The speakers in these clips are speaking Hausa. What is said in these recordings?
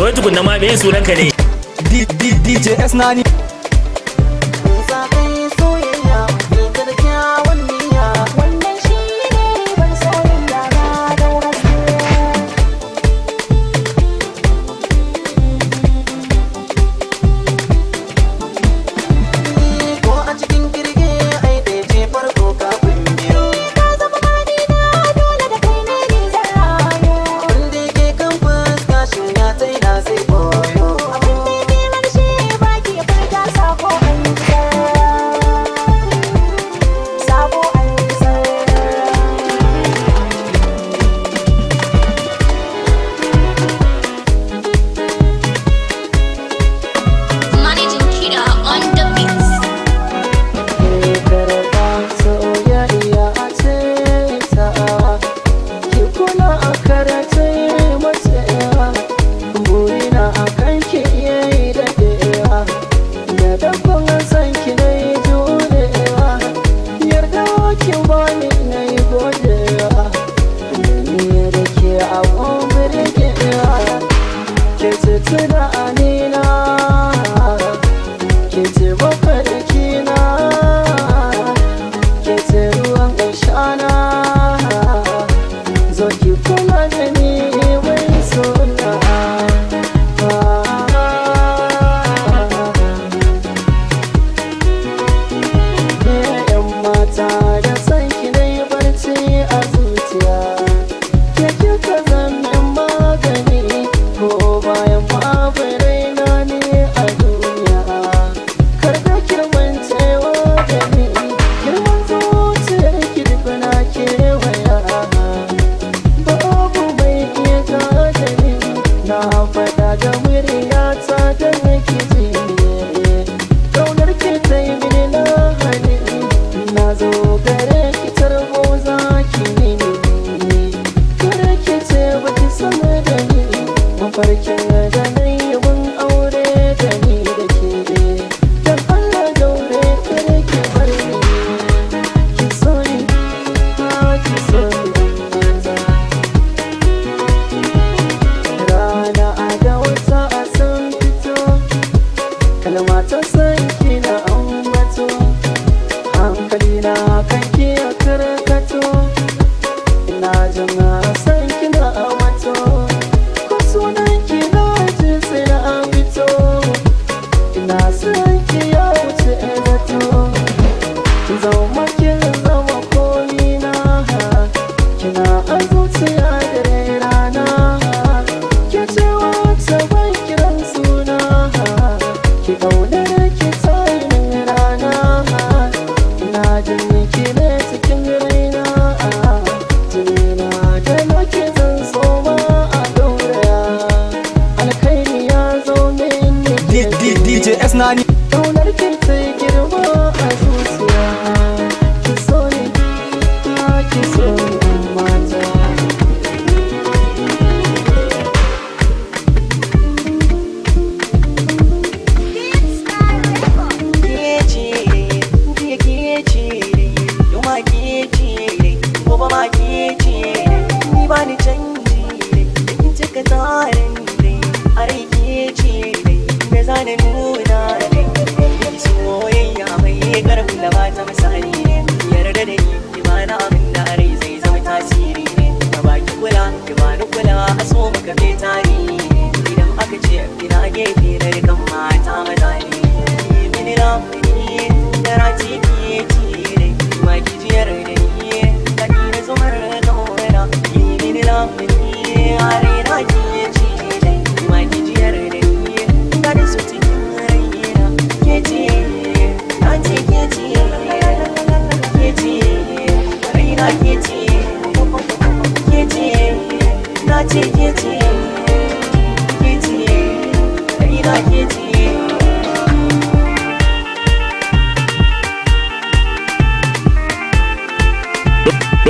Wai tukunna ma me sunanka ne? DJ S Nani. DJ S Nani. Kaunar ki sai girma a zuciya. Ki so ni, ki so ni mata. Ni ba ni canji in cika tsarin a rai ke ce da zane nuna soyayya mai karfin da ba ta misali yarda da ni ki ba na abin da rai zai zama tasiri ka ba ki kula ki ba ni kula a so mu kafe tari idan aka ce ina gefe da rikan mata maza ne mini lamuni da rati ke tire ma ki jiyar da ni ka ina zumar da wani mini lamuni a rai na ke tire ma ki jiyar da ni ka da su cikin raina ke ce na ce ke ce ke ce raina ke ce ke ce na ce ke ce ke ce raina ke ce.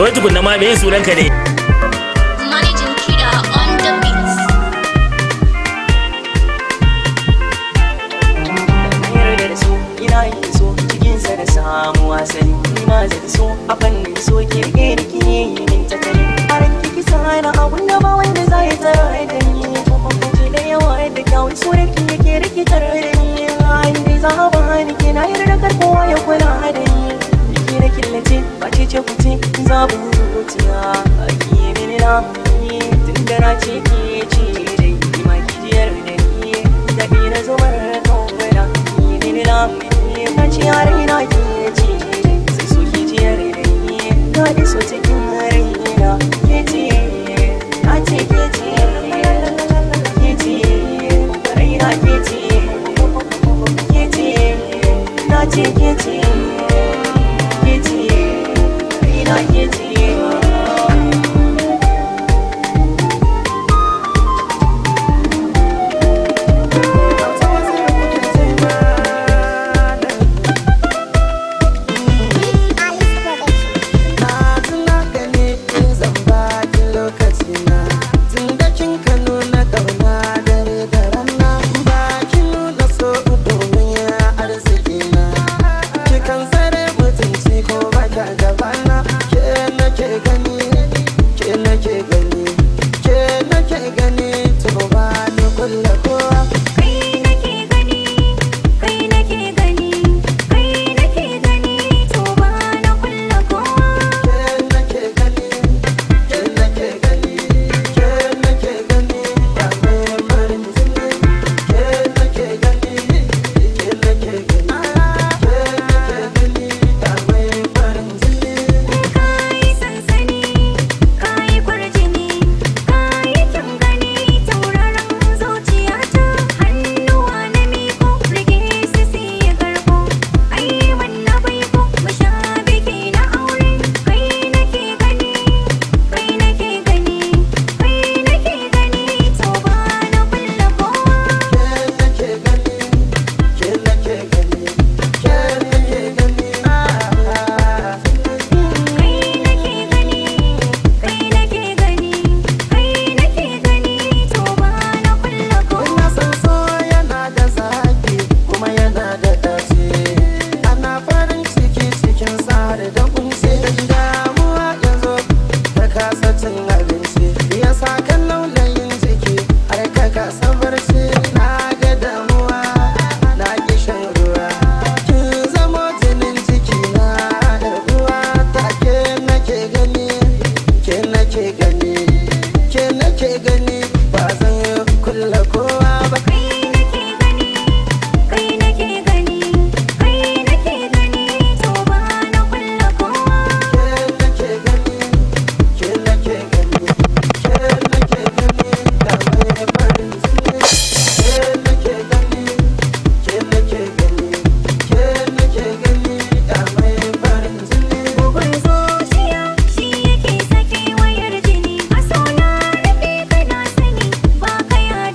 Wai tukunna ma me sunanka ne? Managing Kida on the beats. Yarda da so ina yin so cikinsa da samu asali ni ma zai so a fannin so kirge da ke yi min tattali a ranki kisa na abun da ba wanda za ya tara da ni ce da yawa rabin zuciya ki mini lamuni tun da na ce ke ce dai ki ma ki jiyar da ni daɗi na zubar kawai ki mini lamuni na ci yare na ke ce dai sai so ki jiyar da ni daɗi so cikin raina ke ce na ce ke ce ke ce raina ke ce na ce ke ce raina ke ce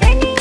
Dani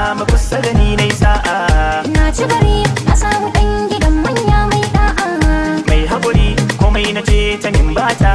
samu kusa da ni nai sa'a. Na ci gari na samu ɗan gidan manya mai da'a. Mai haƙuri komai na ce ta min bata